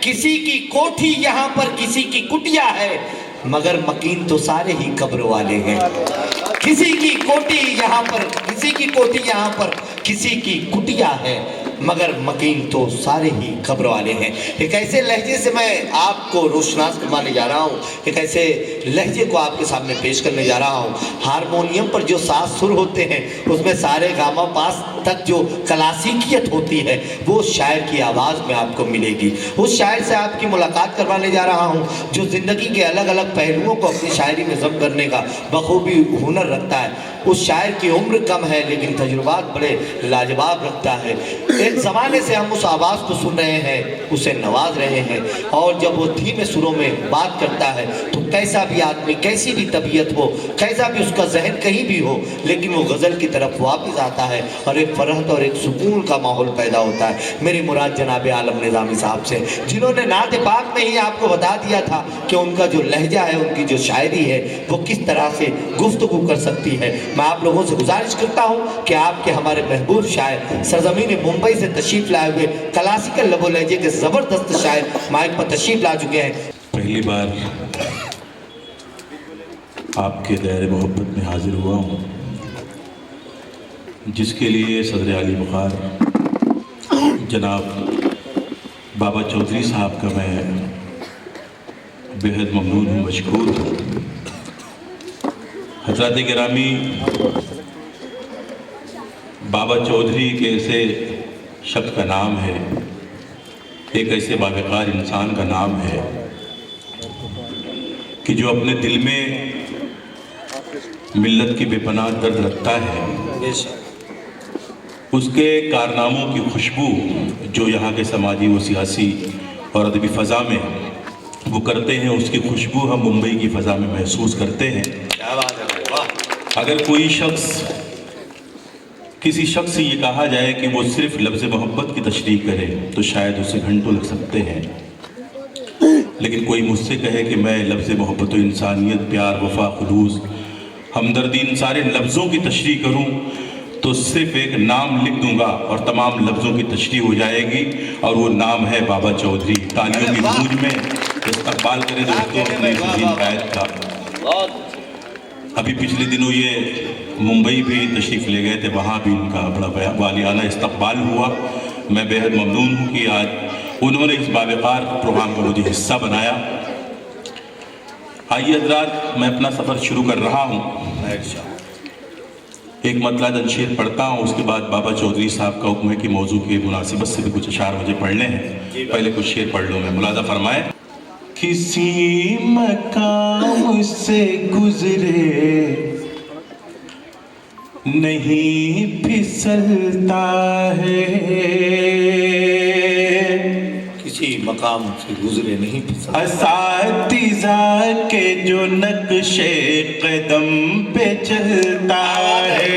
किसी की कोठी यहाँ पर किसी की कुटिया है, मगर मकीन तो सारे ही कब्र वाले हैं। किसी की कोठी यहाँ पर किसी की कोठी यहाँ पर किसी की कुटिया है, मगर मकीन तो सारे ही कब्र वाले हैं। एक ऐसे लहजे से मैं आपको रोशनास करवाने जा रहा हूँ, एक ऐसे लहजे को आपके सामने पेश करने जा रहा हूँ। हारमोनियम पर जो 7 सुर होते हैं उसमें सारे गामा पास तक जो क्लासिकियत होती है वो शायर की आवाज़ में आपको मिलेगी। उस शायर से आपकी मुलाकात करवाने जा रहा हूँ जो ज़िंदगी के अलग अलग पहलुओं को अपनी शायरी में ज़ब्त करने का बखूबी हुनर रखता है। उस शायर की उम्र कम है लेकिन तजुर्बात बड़े लाजवाब रखता है। एक ज़माने से हम उस आवाज़ को सुन रहे हैं, उसे नवाज रहे हैं, और जब वो धीमे सुरों में बात करता है तो कैसा भी आदमी, कैसी भी तबीयत हो, कैसा भी उसका जहन कहीं भी हो, लेकिन वो गज़ल की तरफ वापस आता है और एक फरहत और एक सुकून का माहौल पैदा होता है। मेरी मुराद जनाब आलम निज़ामी साहब से, जिन्होंने नात पाक में ही आपको बता दिया था कि उनका जो लहजा है, उनकी जो शायरी है वो किस तरह से गुफ्तगू कर सकती है। मैं आप लोगों से गुजारिश करता हूँ कि आपके हमारे महबूब शायर सरजमीन मुंबई से तशरीफ़ लाए हुए क्लासिकल लबो लहजे के ज़बरदस्त शायर माइक पर तशरीफ़ ला चुके हैं। पहली बार आपके दायरे मोहब्बत में हाजिर हुआ हूँ, जिसके लिए सदर आली वक़ार जनाब बाबा चौधरी साहब का मैं बेहद ममनून हूँ, मशकूर हूँ। हज़रात गिरामी, बाबा चौधरी के ऐसे शख्स का नाम है, एक ऐसे बावकार इंसान का नाम है कि जो अपने दिल में मिल्लत की बेपनाह दर्द रखता है। उसके कारनामों की खुशबू जो यहाँ के समाजी व सियासी और अदबी फ़ज़ा में वो करते हैं, उसकी खुशबू हम मुंबई की फ़ज़ा में महसूस करते हैं। क्या बात है, वाह। अगर कोई शख्स, किसी शख्स से ये कहा जाए कि वो सिर्फ लफ्ज़ मोहब्बत की तशरीह करे तो शायद उसे घंटों लग सकते हैं, लेकिन कोई मुझसे कहे कि मैं लफ्ज़ मोहब्बत व इंसानियत, प्यार, वफ़ा, खुलूस, हमदर्दी, इन सारे लफ्ज़ों की तशरीह करूं तो सिर्फ एक नाम लिख दूंगा और तमाम लफ्ज़ों की तशरीह हो जाएगी, और वो नाम है बाबा चौधरी। तालियों की गूंज में इस्तकबाल करें दोस्तों अपने कायद का। अभी पिछले दिनों ये मुंबई भी तशरीफ़ ले गए थे, वहाँ भी उनका बड़ा वालियाना इस्तकबाल हुआ। मैं बेहद ममनून हूँ कि आज उन्होंने इस बावकार प्रोग्राम का मुझे हिस्सा बनाया। आइए हज़रात, मैं अपना सफ़र शुरू कर रहा हूँ। एक मतला दंशेर पढ़ता हूँ, उसके बाद बाबा चौधरी साहब का हुक्म है कि मौजू की मुनासिबत से भी कुछ अशार मुझे पढ़ने हैं। पहले कुछ शेर पढ़ लो, मैं मुलाज़ा फरमाए। किसी मकाम से गुजरे नहीं फिसलता है, किसी मकाम से गुजरे नहीं फिसलता। असातिज़ा के जो नक्शे कदम पे चलता है,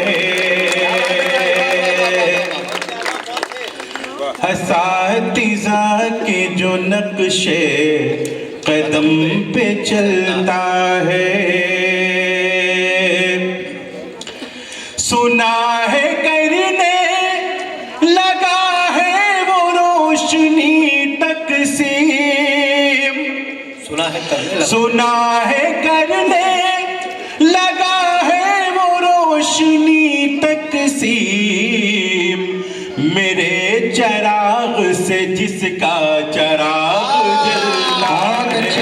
असातिज़ा के जो नक्शे कदम पे चलता है, सुना है करने लगा है वो रोशनी तकसीम, सुना है करने लगा है वो रोशनी तकसीम, मेरे चराग से जिसका चराग जलता है,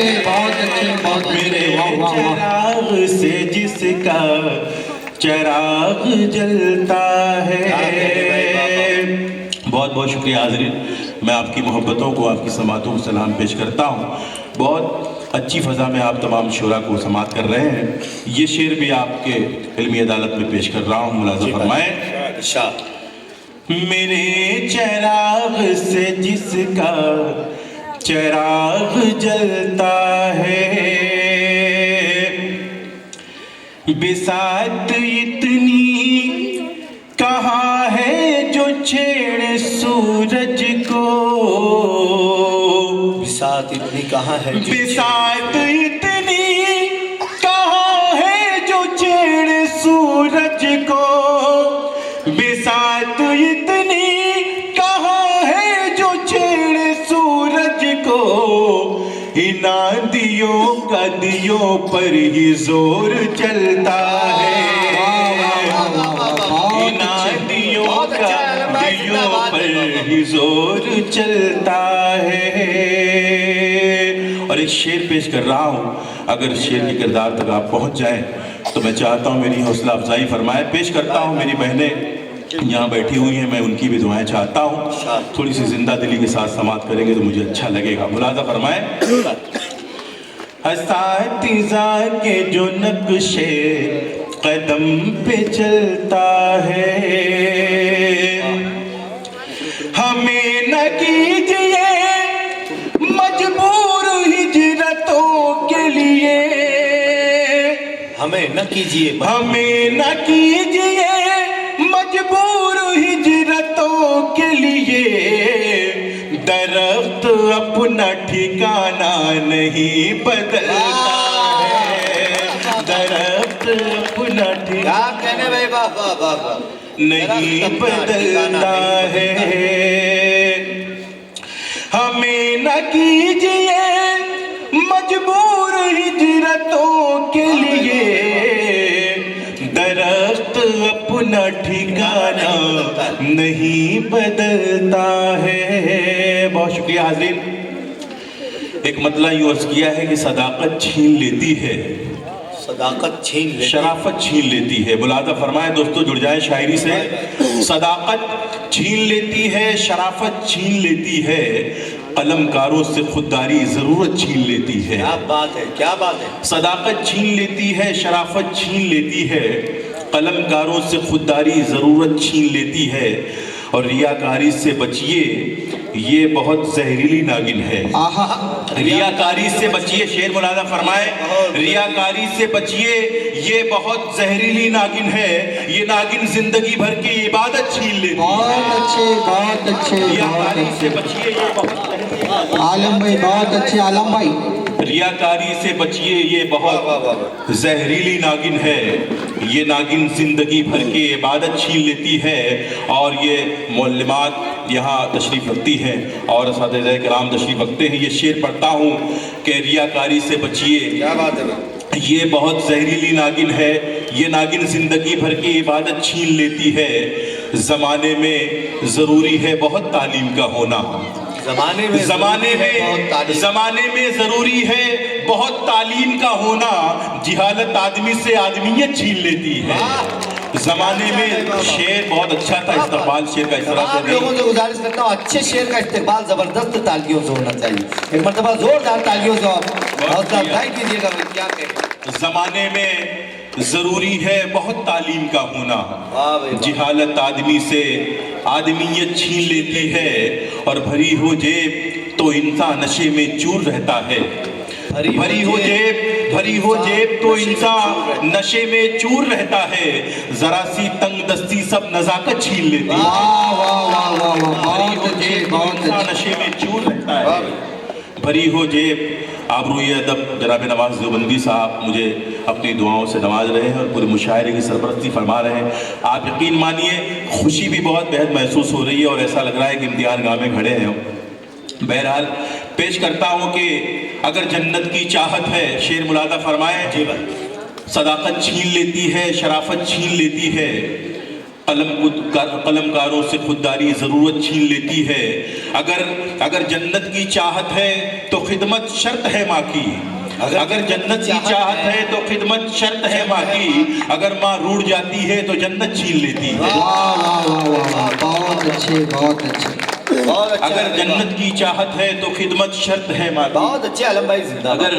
मेरे चराग से जिसका चराग जलता है। बहुत बहुत शुक्रिया हाज़रीन, मैं आपकी मोहब्बतों को, आपकी समातों को सलाम पेश करता हूँ। बहुत अच्छी फ़ज़ा में आप तमाम शुरा को समात कर रहे हैं। ये शेर भी आपके इल्मी अदालत में पेश कर रहा हूँ, मुलाज़ा फरमाएं। मेरे चराग से जिसका चराग जलता है, बिसात इतनी कहाँ है जो छेड़ सूरज को, बिसात इतनी कहाँ है, बिसात इतनी कहाँ है जो छेड़ सूरज को, बिसात इतनी कहाँ है जो छेड़ सूरज को, नादियों पर ही जोर चलता है, नादियों का दिलों पर ही जोर चलता है। और एक शेर पेश कर रहा हूँ, अगर शेर के किरदार तक आप पहुँच जाएं तो मैं चाहता हूँ मेरी हौसला अफजाई फरमाएं। पेश करता हूँ, मेरी बहनें यहाँ बैठी हुई हैं, मैं उनकी भी दुआएं चाहता हूँ, थोड़ी सी जिंदा दिली के साथ समाप्त करेंगे तो मुझे अच्छा लगेगा। मुलाजा फरमाएं। असातिज़ा के जो नक्शे कदम पे चलता है, हमें न कीजिए मजबूर हिजरतों के लिए, हमें न कीजिए मजबूर हिजरतों के लिए। दरख्त अपना ठिकाना नहीं बदलता है, दरख्त अपना ठिकाना कहने भाई, वाह वाह वाह वाह, नहीं बदलता है। हमें न कीजिए मजबूर हिजरतों के लिए, दरख्त अपना ठिकाना नहीं बदलता है। बहुत शुक्रिया हाज़रीन। एक मतला यूं अर्ज किया है कि सदाकत छीन लेती है, सदाकत छीन लेती, शराफत छीन लेती है। मुलादा फरमाए दोस्तों, जुड़ जाए शायरी से। सदाकत छीन लेती है, शराफत छीन लेती है, कलमकारों से खुददारी जरूरत छीन लेती है। क्या बात है, क्या बात है। सदाकत छीन लेती है, शराफत छीन लेती है, कलमकारों से खुददारी जरूरत छीन लेती है। और रियाकारी से बचिए, ये बहुत जहरीली नागिन है। रियाकारी से बचिए, शेर मुलादा फरमाए, रियाकारी से बचिए, ये बहुत जहरीली नागिन है। ये नागिन जिंदगी भर की इबादत छीन लेती है। बहुत अच्छे, बहुत अच्छे, रियाकारी से बचिए, ये बहुत आलम भाई, बहुत अच्छे आलम भाई। रियाकारी से बचिए, ये बहुत जहरीली नागिन है। ये नागिन जिंदगी भर की इबादत छीन लेती है। और ये मौलमात यहाँ तशरीफ़ रखती हैं और असातिज़ा किराम तशरीफ़ रखते हैं। ये शेर पढ़ता हूँ कि रियाकारी से बचिए, क्या बात है। ये बहुत जहरीली नागिन है। ये नागिन जिंदगी भर की इबादत छीन लेती है। ज़माने में ज़रूरी है बहुत तालीम का होना, ज़माने में ज़रूरी है बहुत तालीम का होना। जिहालत आदमी से आदमियत छीन लेती है। ज़माने में शेर बहुत अच्छा था, इस्तेमाल शेर का इस तरह से आप लोगों से गुजारिश करता हूँ, अच्छे शेर का इस्तेमाल जबरदस्त तालियों से होना चाहिए। एक मरतबा जोरदार तालियों से हौसला अफजाई कीजिएगा। क्या कहें। ज़माने में ज़रूरी है बहुत तालीम का होना। जिहालत आदमी से आदमियत छीन लेती है। और भरी हो जेब तो इंसान नशे में चूर रहता है। भरी हो जेब तो इंसान नशे में चूर रहता है। जरा सी तंग दस्ती सब नजाकत छीन लेती है। भरी हो जेब तो इंसान नशे में चूर रहता है। भरी हो जेब। आबरूए अदब जनाब नवाज देवबंदी साहब मुझे अपनी दुआओं से नवाज रहे हैं और पूरे मुशायरे की सरपरस्ती फरमा रहे हैं। आप यकीन मानिए, खुशी भी बहुत बेहद महसूस हो रही है और ऐसा लग रहा है कि इम्तिहान गाह में खड़े हैं। बहरहाल पेश करता हूँ कि अगर जन्नत की चाहत है, शेर मुलादा फरमाए। जी भाई। सदाकत छीन लेती है, शराफत छीन लेती है, कलमकारों से खुददारी ज़रूरत छीन लेती है। अगर जन्नत की चाहत है तो खिदमत शर्त है माँ की। अगर जन्नत की चाहत है तो खिदमत शर्त है माँ की। अगर माँ रूठ जाती है तो जन्नत छीन लेती है। बहुत अच्छे, बहुत अच्छे। अगर जन्नत की चाहत है तो खिदमत शर्त है माँ की। बहुत अच्छे आलम भाई, अगर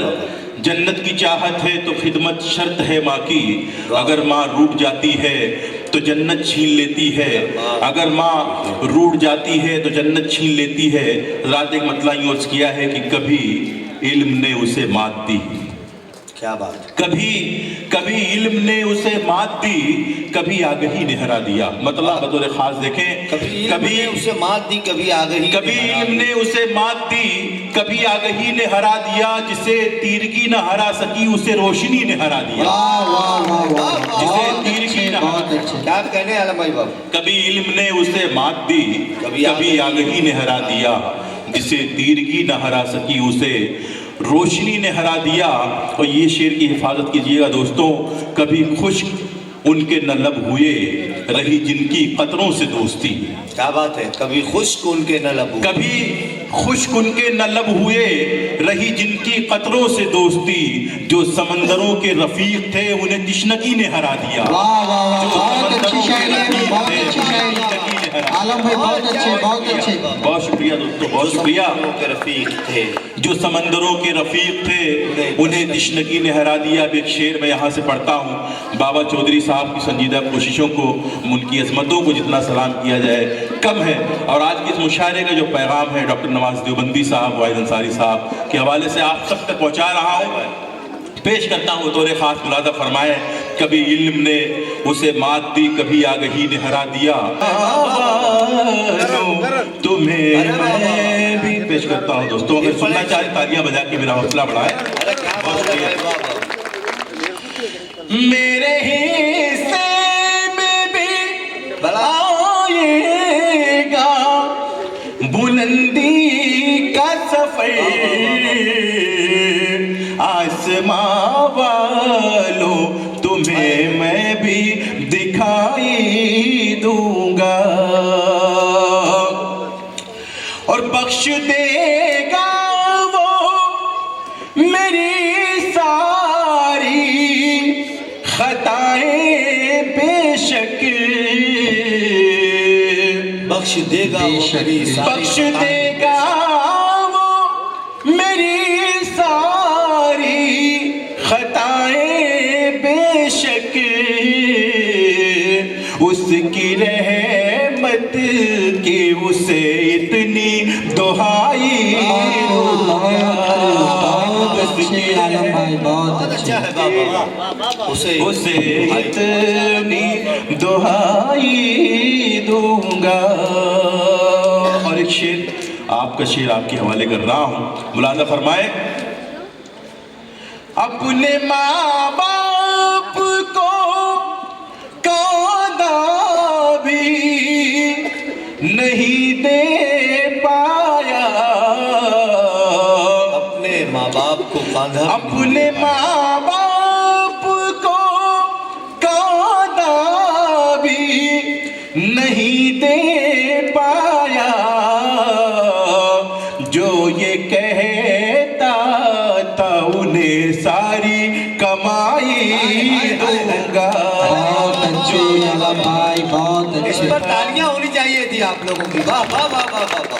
जन्नत की चाहत है तो खिदमत शर्त है माँ की। अगर माँ रूठ जाती है तो जन्नत छीन लेती है। अगर माँ रूठ जाती है तो जन्नत छीन लेती है। रात एक मतला यूँ अर्ज किया है कि कभी इल्म ने उसे मात दी। क्या बात। कभी इल्म ने उसे मात दी, कभी आगही ने हरा दिया। मतलब बतौर खास देखें, कभी उसे मात दी, कभी आगही। कभी इल्म ने उसे मात दी, कभी आगही ने हरा दिया। जिसे तीरगी न हरा सकी उसे रोशनी ने हरा दिया। जिसे तीरगी न हरा, क्या कहने आलम भाई बाबू। कभी इल्म ने उसे मात दी, कभी आगही ने हरा दिया। जिसे तीरगी न हरा सकी उसे रोशनी ने हरा दिया। और ये शेर की हिफाजत कीजिएगा दोस्तों, कभी खुश्क उनके न लब हुए, रही जिनकी कतरों से दोस्ती। क्या बात है, कभी खुश्क उनके न लब हुए, कभी खुश्क उनके न लब हुए, रही जिनकी कतरों से दोस्ती। जो समंदरों के रफीक थे उन्हें तिश्नगी ने हरा दिया। वाह वाह वाह, बहुत अच्छी शायरी है, बहुत अच्छी शायरी। आलम भाई बहुत अच्छे, बहुत अच्छे। बहुत शुक्रिया दोस्तों, बहुत शुक्रिया। के रफीक थे, जो समंदरों के रफीक थे उन्हें तिश्नगी ने हरा दिया। अब एक शेर मैं यहाँ से पढ़ता हूँ। बाबा चौधरी साहब की संजीदा कोशिशों को, उनकी अजमतों को जितना सलाम किया जाए कम है। और आज के इस मुशायरे का जो पैगाम है डॉक्टर नवाज देवबंदी साहब, वाहिद अंसारी साहब के हवाले से आप सब तक पहुँचा रहा हूँ, पेश करता हूँ। तौर खास मुलादा फरमाए, कभी इल्म ने उसे मात दी, कभी आगही ने हरा दिया। तुम्हें मैं भी पेश करता हूँ दोस्तों, अगर सुनना चाहे तालियां बजा के मेरा हौसला बढ़ाए। मेरे हिस्से में भी आएगा बुलंदी का सफर, आसमां वालों तुम्हें मैं भी दिखाई दूंगा। और बख्श देगा वो मेरी सारी खताएं बेशक, बख्श देगा वो मेरी सारी बख्श देगा वो मेरी सारी खताएं बेशक। उसकी रहमत की उसे इतनी दुहाई बहुत अच्छे आलम भाई, बहुत अच्छे। अच्छा है बाबा, उसे इतनी दुहाई दूंगा। और एक शेर, आपका शेर आपके हवाले कर रहा हूं, मुलाजा फरमाए। अपने माँ बाप को कांदा भी नहीं दे पाया, अपने माँ बाप को कांधा, अपने माँ बाप को कांदा भी नहीं दे पाया। जो ये कहता था उन्हें सारी कमाई दूंगा। बहुत अच्छे आलम भाई, बहुत इस अच्छे। पर तालियां होनी चाहिए थी आप लोगों की। वाह वाह वाह वाह वाह वाह।